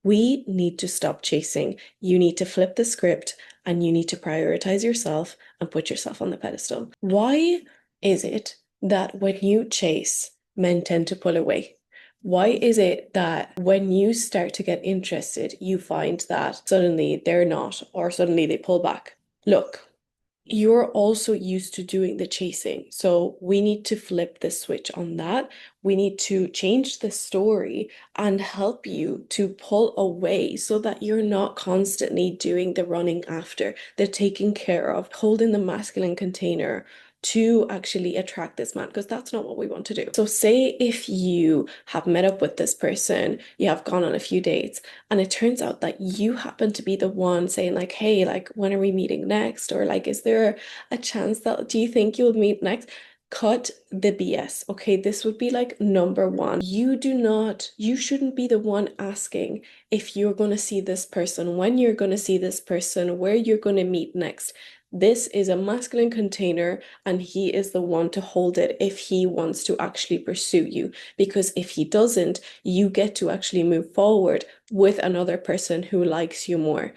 We need to stop chasing. You need to flip the script and you need to prioritize yourself and put yourself on the pedestal. Why is it that when you chase, men tend to pull away? Why is it that when you start to get interested, you find that suddenly they're not, or suddenly they pull back? Look, you're also used to doing the chasing. So we need to flip the switch on that. We need to change the story and help you to pull away so that you're not constantly doing the running after, the taking care of, holding the masculine container to actually attract this man, because that's not what we want to do. So say if you have met up with this person, you have gone on a few dates, and it turns out that you happen to be the one saying like, hey, like, when are we meeting next? Or like, is there a chance that, do you think you'll meet next? Cut the BS. Okay, this would be like number one. You shouldn't be the one asking if you're going to see this person, when you're going to see this person, where you're going to meet next. This is a masculine container, and he is the one to hold it if he wants to actually pursue you. Because if he doesn't, you get to actually move forward with another person who likes you more.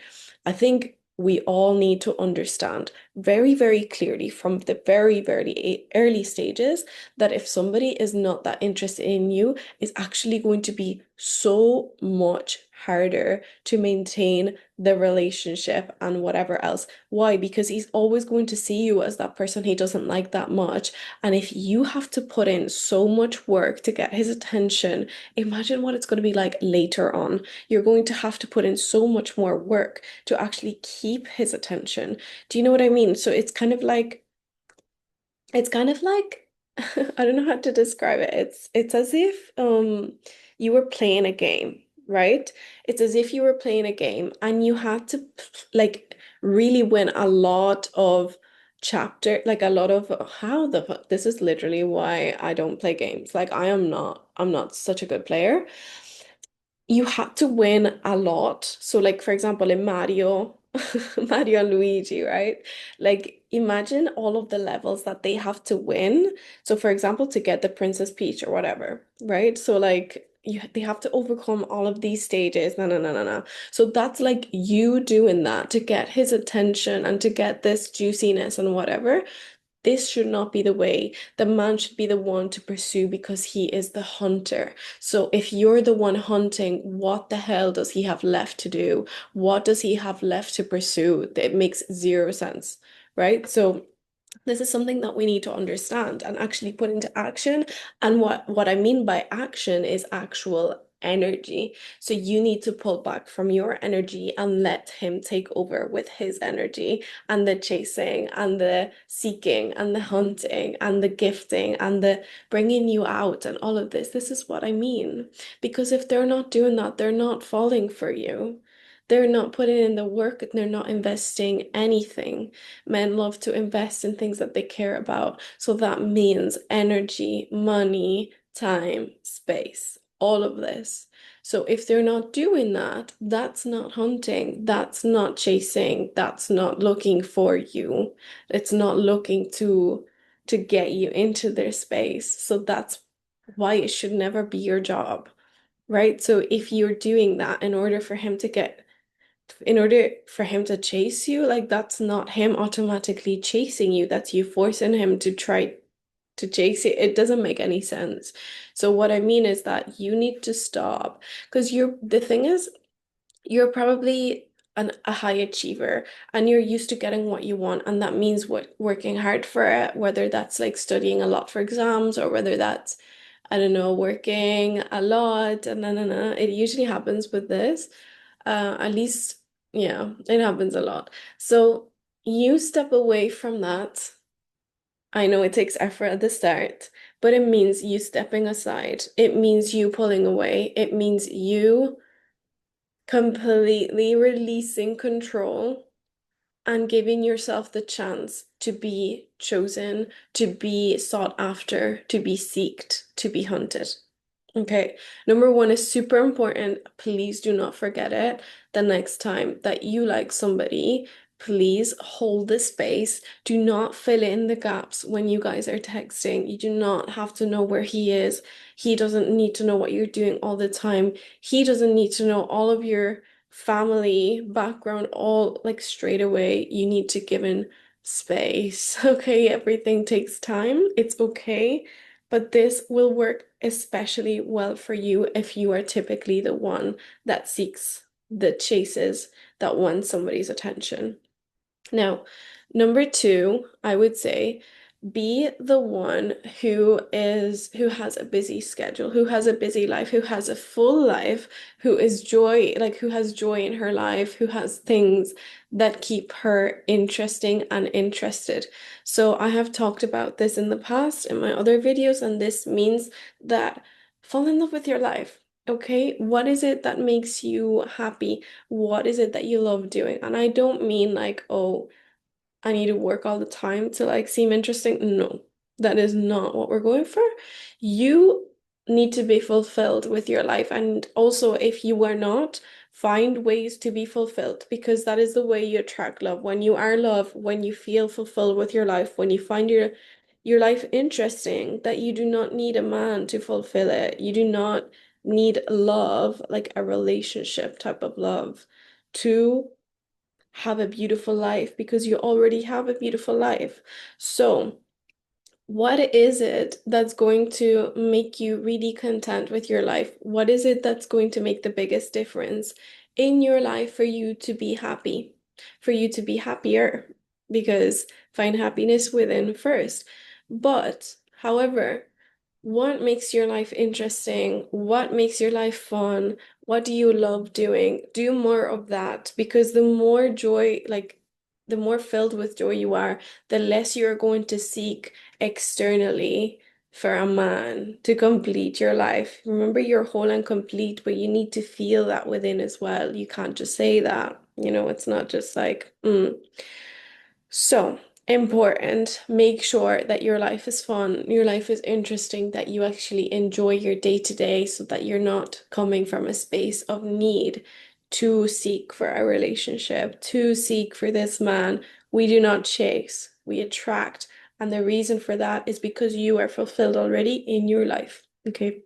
I think we all need to understand very, very clearly from the very, very early stages that if somebody is not that interested in you, it's actually going to be so much harder to maintain the relationship and whatever else. Why? Because he's always going to see you as that person he doesn't like that much. And if you have to put in so much work to get his attention, imagine what it's going to be like later on. You're going to have to put in so much more work to actually keep his attention. Do you know what I mean? So it's kind of like I don't know how to describe it. It's as if you were playing a game, right? It's as if you were playing a game and you had to like really win a lot of like a lot of how the fuck, this is literally why I don't play games. Like I'm not such a good player. You had to win a lot. So like for example in Mario, Mario and Luigi, right? Like imagine all of the levels that they have to win. So for example, to get the Princess Peach or whatever, right? So like they have to overcome all of these stages. No, no, no, no, no. So that's like you doing that to get his attention and to get this juiciness and whatever. This should not be the way. The man should be the one to pursue because he is the hunter. So if you're the one hunting, what the hell does he have left to do? What does he have left to pursue? It makes zero sense, right? So this is something that we need to understand and actually put into action. And what I mean by action is actual energy. So you need to pull back from your energy and let him take over with his energy and the chasing and the seeking and the hunting and the gifting and the bringing you out and all of this. This is what I mean. Because if they're not doing that, they're not falling for you. They're not putting in the work, they're not investing anything. Men love to invest in things that they care about. So that means energy, money, time, space, all of this. So if they're not doing that, that's not hunting, that's not chasing, that's not looking for you. It's not looking to get you into their space. So that's why it should never be your job, right? So if you're doing that in order for him to chase you, like that's not him automatically chasing you, that's you forcing him to try to chase it. It doesn't make any sense. So what I mean is that you need to stop because the thing is, you're probably a high achiever and you're used to getting what you want, and that means working hard for it, whether that's like studying a lot for exams or whether that's I don't know, working a lot and it usually happens with this. At least, yeah, it happens a lot. So you step away from that. I know it takes effort at the start, but it means you stepping aside. It means you pulling away. It means you completely releasing control and giving yourself the chance to be chosen, to be sought after, to be seeked, to be hunted. Okay, number one is super important. Please do not forget it the next time that you like somebody. please hold the space. Do not fill in the gaps when you guys are texting. You do not have to know where he is. He doesn't need to know what you're doing all the time. He doesn't need to know all of your family background all like straight away. You need to give in space. Okay, everything takes time. It's okay. But this will work especially well for you if you are typically the one that seeks the chases that wants somebody's attention. Now, number two, I would say be the one who has a busy schedule, who has a busy life, who has a full life, who is joy, like who has joy in her life, who has things that keep her interesting and interested. So I have talked about this in the past in my other videos, and this means that fall in love with your life. Okay, what is it that makes you happy? What is it that you love doing? And I don't mean like, oh, I need to work all the time to like seem interesting. No, that is not what we're going for. You need to be fulfilled with your life. And also, if you are not, find ways to be fulfilled because that is the way you attract love. When you are loved, when you feel fulfilled with your life, when you find your life interesting, that you do not need a man to fulfill it. You do not need love, like a relationship type of love, to have a beautiful life because you already have a beautiful life. So, what is it that's going to make you really content with your life? What is it that's going to make the biggest difference in your life for you to be happy, for you to be happier? Because find happiness within first. But, however, what makes your life interesting? What makes your life fun? What do you love doing? Do more of that because the more joy, like the more filled with joy you are, the less you're going to seek externally for a man to complete your life. Remember, you're whole and complete, but you need to feel that within as well. You can't just say that. It's not just like, So, important. Make sure that your life is fun, your life is interesting, that you actually enjoy your day to day so that you're not coming from a space of need to seek for a relationship, to seek for this man. We do not chase, we attract. And the reason for that is because you are fulfilled already in your life. Okay.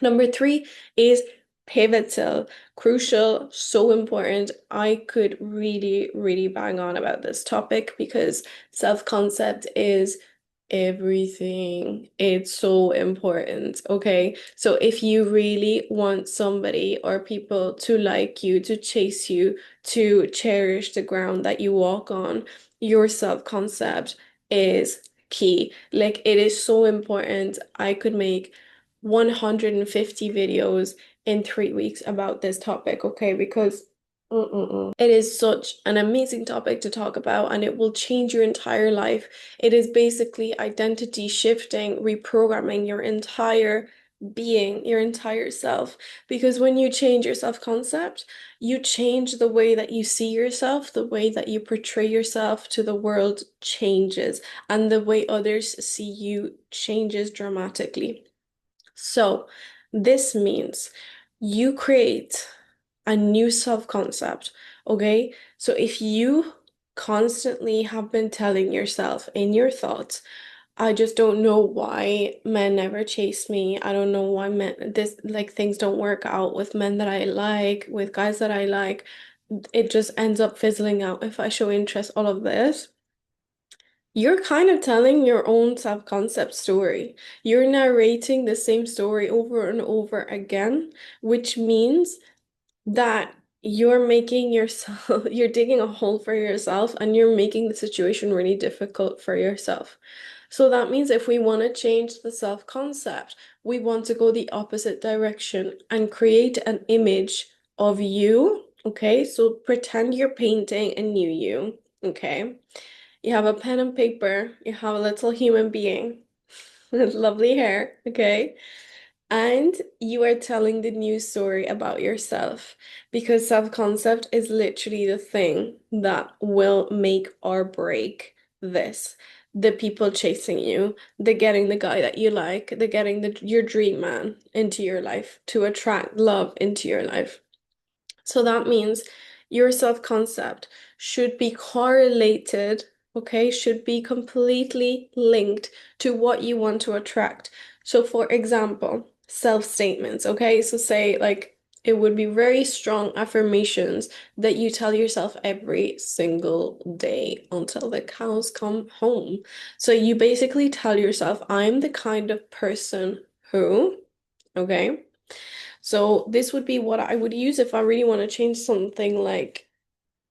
Number three is pivotal, crucial, so important. I could really, really bang on about this topic because self-concept is everything. It's so important. Okay. So if you really want somebody or people to like you, to chase you, to cherish the ground that you walk on, your self-concept is key. Like it is so important. I could make 150 videos in 3 weeks about this topic, okay? Because it is such an amazing topic to talk about and it will change your entire life. It is basically identity shifting, reprogramming your entire being, your entire self. Because when you change your self-concept, you change the way that you see yourself, the way that you portray yourself to the world changes, and the way others see you changes dramatically. So, this means you create a new self-concept, okay? So, if you constantly have been telling yourself in your thoughts, I just don't know why men never chase me. I don't know why things don't work out with men that I like, with guys that I like. It just ends up fizzling out if I show interest, all of this. You're kind of telling your own self-concept story. You're narrating the same story over and over again, which means that you're making yourself, you're digging a hole for yourself and you're making the situation really difficult for yourself. So that means if we want to change the self-concept, we want to go the opposite direction and create an image of you. Okay, so pretend you're painting a new you. Okay. You have a pen and paper, you have a little human being with lovely hair, okay? And you are telling the new story about yourself because self-concept is literally the thing that will make or break this. The people chasing you, the getting the guy that you like, the getting your dream man into your life to attract love into your life. So that means your self-concept should be correlated, okay, should be completely linked to what you want to attract. So, for example, self-statements, okay? So, say like it would be very strong affirmations that you tell yourself every single day until the cows come home. So, you basically tell yourself, I'm the kind of person who, okay? So this would be what I would use if I really want to change something like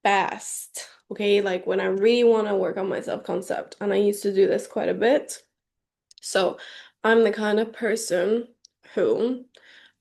fast. Okay, like when I really want to work on my self-concept. And I used to do this quite a bit. So I'm the kind of person who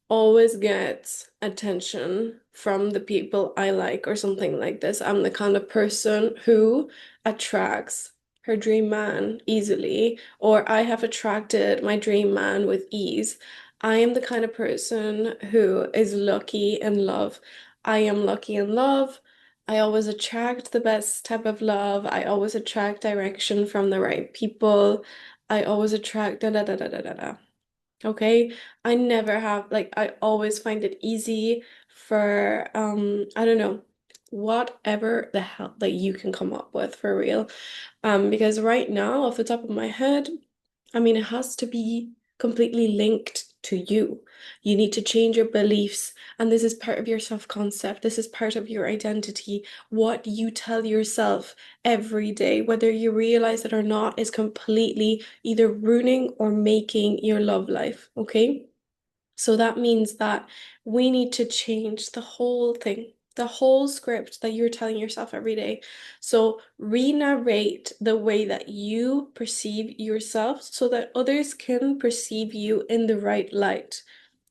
always gets attention from the people I like or something like this. I'm the kind of person who attracts her dream man easily, or I have attracted my dream man with ease. I am the kind of person who is lucky in love. I am lucky in love. I always attract the best type of love. I always attract direction from the right people. I always attract da da da da da da da. Okay. I never have like I always find it easy for I don't know, whatever the hell that you can come up with for real. Because right now, off the top of my head, I mean, it has to be completely linked to you. You need to change your beliefs, and this is part of your self-concept. This is part of your identity. What you tell yourself every day, whether you realize it or not, is completely either ruining or making your love life, okay? So that means that we need to change the whole thing, the whole script that you're telling yourself every day. So re-narrate the way that you perceive yourself so that others can perceive you in the right light.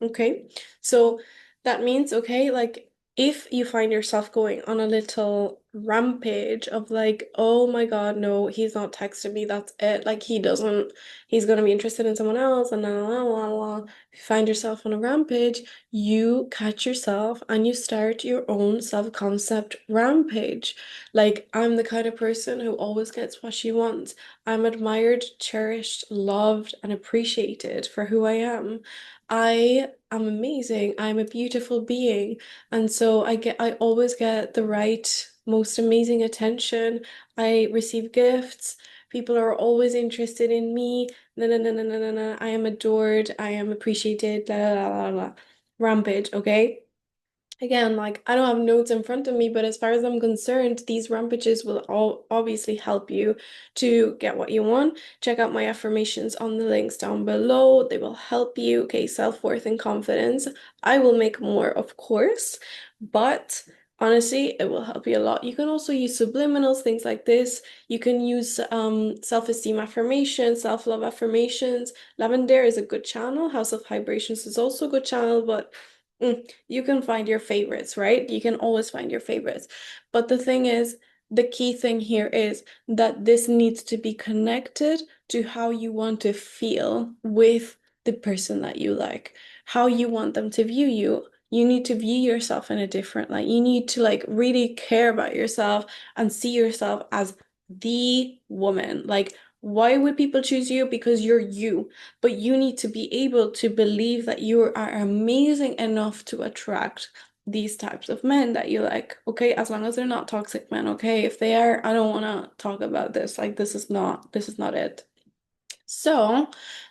Okay? So that means, okay, like if you find yourself going on a little rampage of like, oh my God, no, he's not texting me, that's it. Like he's gonna be interested in someone else and la la la la. If you find yourself on a rampage, you catch yourself and you start your own self-concept rampage. Like, I'm the kind of person who always gets what she wants. I'm admired, cherished, loved, and appreciated for who I am. I am amazing. I'm a beautiful being. And so I always get the right, most amazing attention. I receive gifts. People are always interested in me. No, no, no, no, no, no, no. I am adored. I am appreciated. La, la, la, la, la. Rampage, okay? Again, like I don't have notes in front of me, but as far as I'm concerned, these rampages will all obviously help you to get what you want. Check out my affirmations on the links down below. They will help you. Okay, self-worth and confidence. I will make more, of course, but honestly, it will help you a lot. You can also use subliminals, things like this. You can use self-esteem affirmations, self-love affirmations. Lavender is a good channel. House of Vibrations is also a good channel, but you can find your favorites, right? You can always find your favorites. But the thing is, the key thing here is that this needs to be connected to how you want to feel with the person that you like, how you want them to view you. You need to view yourself in a different light. You need to like really care about yourself and see yourself as the woman. Like, why would people choose you? Because you're you. But you need to be able to believe that you are amazing enough to attract these types of men that you like, okay? As long as they're not toxic men, okay? If they are, I don't want to talk about this. Like this is not it. So,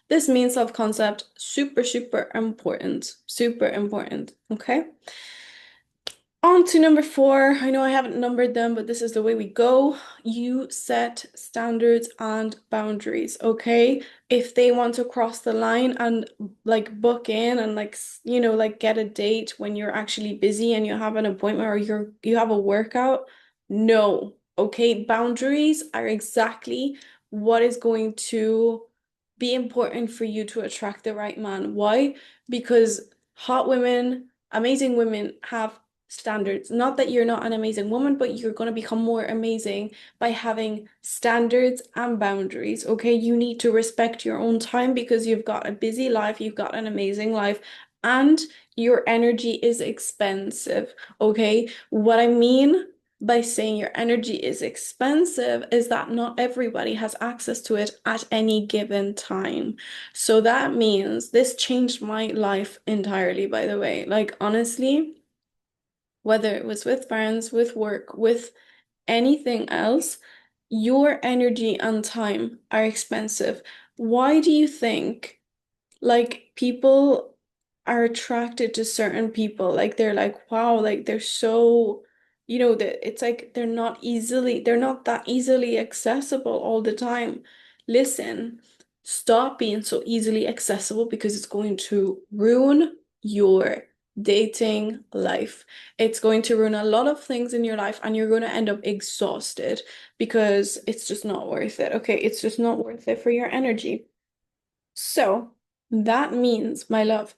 this means self-concept super super important, super important, okay? On to number four. I know I haven't numbered them, but this is the way we go. You set standards and boundaries, okay? If they want to cross the line and like book in and like like get a date when you're actually busy and you have an appointment or you have a workout, no. Okay, boundaries are exactly what is going to be important for you to attract the right man. Why? Because hot women, amazing women have standards. Not that you're not an amazing woman, but you're going to become more amazing by having standards and boundaries. Okay, you need to respect your own time because you've got a busy life, you've got an amazing life, and your energy is expensive. Okay, what I mean by saying your energy is expensive is that not everybody has access to it at any given time. So that means this changed my life entirely, by the way. Like, honestly, whether it was with friends, with work, with anything else, your energy and time are expensive. Why do you think? Like people are attracted to certain people. Like they're like, wow, like they're so, that it's like they're not that easily accessible all the time. Listen, stop being so easily accessible because it's going to ruin your dating life. It's going to ruin a lot of things in your life and you're going to end up exhausted because it's just not worth it. Okay, it's just not worth it for your energy. So that means, my love,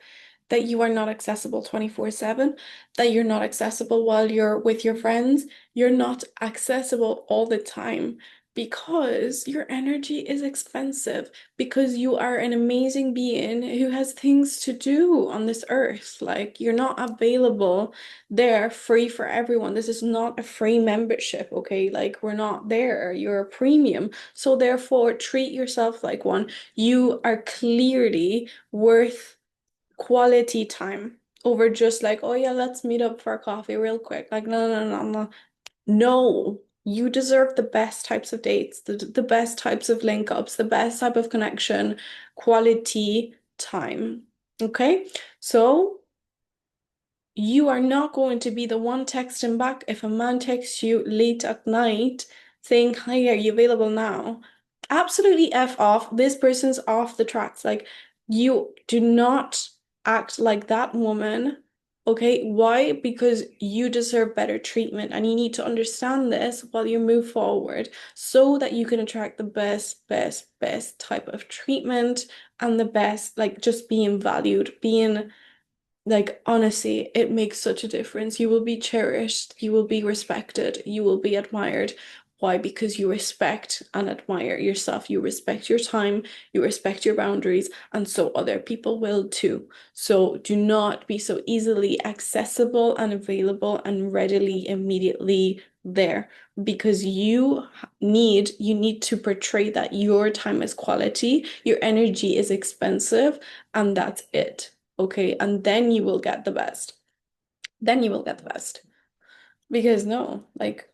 that you are not accessible 24/7, that you're not accessible while you're with your friends, you're not accessible all the time because your energy is expensive, because you are an amazing being who has things to do on this earth. Like you're not available there free for everyone. This is not a free membership, okay? Like we're not there. You're a premium. So therefore, treat yourself like one. You are clearly worth quality time over just like, oh yeah, let's meet up for a coffee real quick. Like, no, no, no, no. No, you deserve the best types of dates, the best types of link ups, the best type of connection, quality time. Okay? So you are not going to be the one texting back if a man texts you late at night saying, hi, are you available now? Absolutely F off. This person's off the tracks. Like, you do not act like that woman. Okay, why? Because you deserve better treatment, and you need to understand this while you move forward so that you can attract the best, best, best type of treatment and the best, like just being valued, being like, honestly, it makes such a difference. You will be cherished, you will be respected, you will be admired. Why? Because you respect and admire yourself. You respect your time, you respect your boundaries, and so other people will too. So do not be so easily accessible and available and readily, immediately there because you need to portray that your time is quality, your energy is expensive, and that's it. Okay, and then you will get the best. Then you will get the best. Because no, like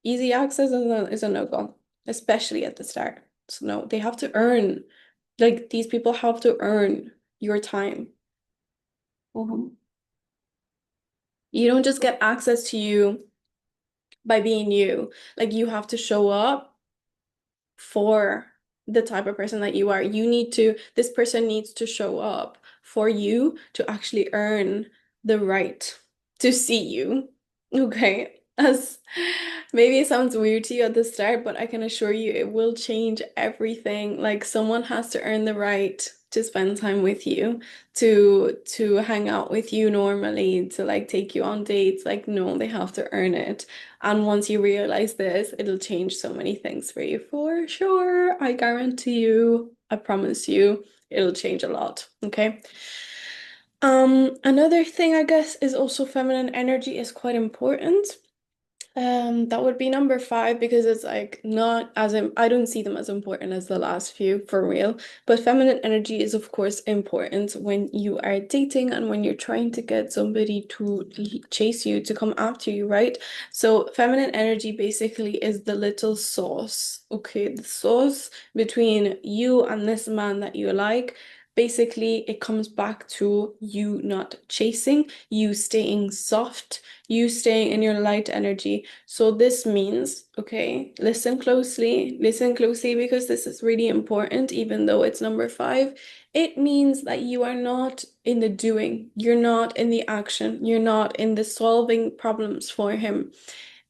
easy access is a no-go, especially at the start. So no, they have to earn, like these people have to earn your time. Mhm. You don't just get access to you by being you. Like you have to show up for the type of person that you are. This person needs to show up for you to actually earn the right to see you. Okay. As maybe it sounds weird to you at the start, but I can assure you it will change everything. Like someone has to earn the right to spend time with you, to hang out with you normally, to like take you on dates. Like no, they have to earn it. And once you realize this, it'll change so many things for you for sure. I guarantee you, I promise you, it'll change a lot. Okay. Another thing I guess is also feminine energy is quite important. That would be number five because it's like not as I don't see them as important as the last few for real. But feminine energy is of course important when you are dating and when you're trying to get somebody to chase you, to come after you, right? So feminine energy basically is the little sauce, okay? The sauce between you and this man that you like. Basically, it comes back to you not chasing, you staying soft, you staying in your light energy. So this means, okay, listen closely because this is really important, even though it's number five. It means that you are not in the doing, you're not in the action, you're not in the solving problems for him.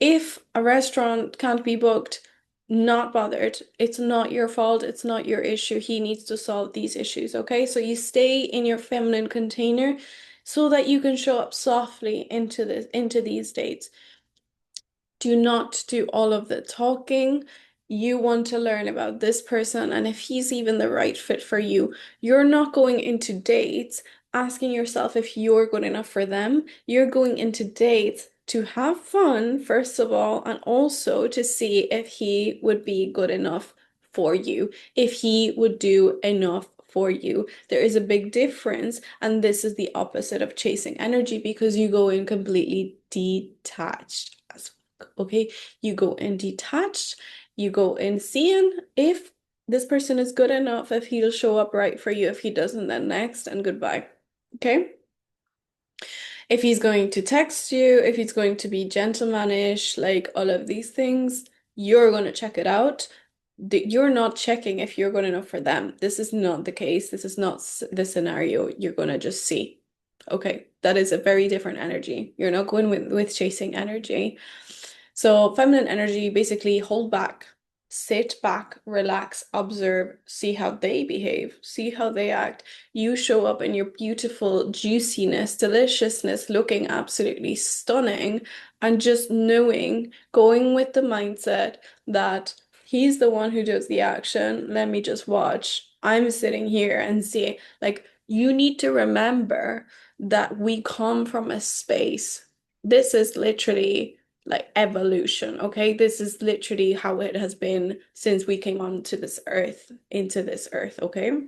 If a restaurant can't be booked, not bothered. It's not your fault. It's not your issue. He needs to solve these issues. Okay. So you stay in your feminine container so that you can show up softly into these dates. Do not do all of the talking. You want to learn about this person and if he's even the right fit for you. You're not going into dates asking yourself if you're good enough for them. You're going into dates to have fun, first of all, and also to see if he would be good enough for you, if he would do enough for you. There is a big difference, and this is the opposite of chasing energy because you go in completely detached as fuck, okay? You go in detached, you go in seeing if this person is good enough, if he'll show up right for you. If he doesn't, then next and goodbye. Okay? If he's going to text you, if he's going to be gentlemanish, like all of these things, you're going to check it out. You're not checking if you're good enough for them. This is not the case. This is not the scenario. You're going to just see. Okay, that is a very different energy. You're not going with chasing energy. So feminine energy, basically hold back, sit back, relax, observe, see how they behave, see how they act. You show up in your beautiful juiciness, deliciousness, looking absolutely stunning, and just knowing, going with the mindset that he's the one who does the action. Let me just watch. I'm sitting here and see, like, you need to remember that we come from a space. This is literally like evolution, okay? This is literally how it has been since we came onto this earth, into this earth, okay?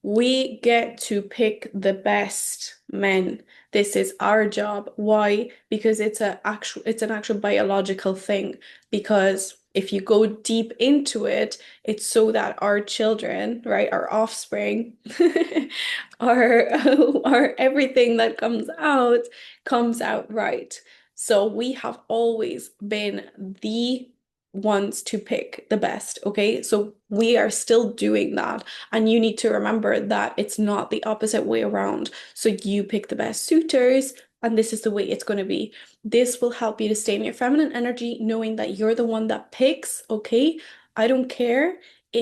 We get to pick the best men. This is our job. Why? Because it's an actual biological thing. Because if you go deep into it, it's so that our children, right, our offspring, our our everything that comes out right. So we have always been the ones to pick the best, okay? So we are still doing that. And you need to remember that it's not the opposite way around. So you pick the best suitors, and this is the way it's going to be. This will help you to stay in your feminine energy, knowing that you're the one that picks, okay? I don't care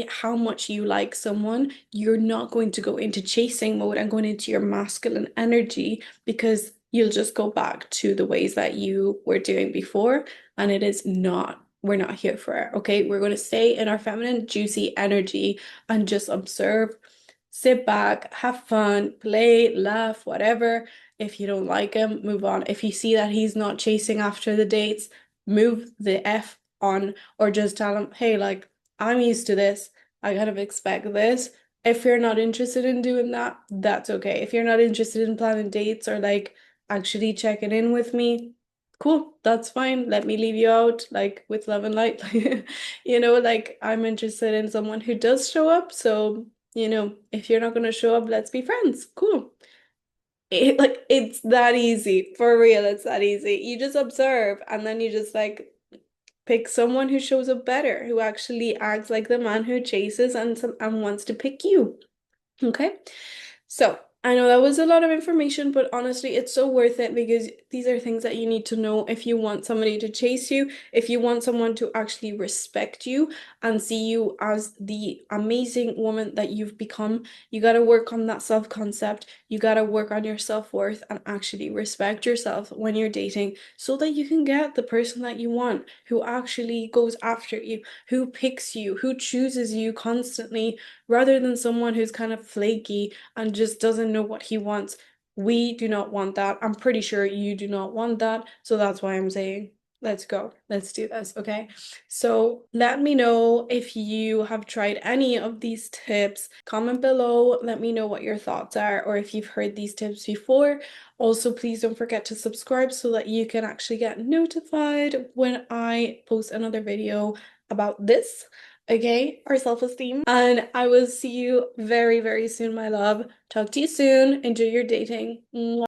how much you like someone. You're not going to go into chasing mode and going into your masculine energy because you'll just go back to the ways that you were doing before, and it is not. We're not here for it, okay? We're going to stay in our feminine, juicy energy and just observe, sit back, have fun, play, laugh, whatever. If you don't like him, move on. If you see that he's not chasing after the dates, move the F on, or just tell him, hey, like, I'm used to this. I kind of expect this. If you're not interested in doing that, that's okay. If you're not interested in planning dates or like actually checking in with me, cool, that's fine. Let me leave you out, like with love and light. Like I'm interested in someone who does show up. So, if you're not gonna show up, let's be friends. Cool. It's that easy. For real, it's that easy. You just observe and then you just like pick someone who shows up better, who actually acts like the man who chases and wants to pick you. Okay. So I know that was a lot of information, but honestly, it's so worth it because these are things that you need to know if you want somebody to chase you, if you want someone to actually respect you and see you as the amazing woman that you've become. You got to work on that self-concept. You got to work on your self-worth and actually respect yourself when you're dating so that you can get the person that you want, who actually goes after you, who picks you, who chooses you constantly rather than someone who's kind of flaky and just doesn't know what he wants. We do not want that. I'm pretty sure you do not want that. So that's why I'm saying, let's go. Let's do this. Okay. So let me know if you have tried any of these tips. Comment below. Let me know what your thoughts are or if you've heard these tips before. Also, please don't forget to subscribe so that you can actually get notified when I post another video about this. Okay, our self-esteem. And I will see you very, very soon, my love. Talk to you soon. Enjoy your dating. Mwah.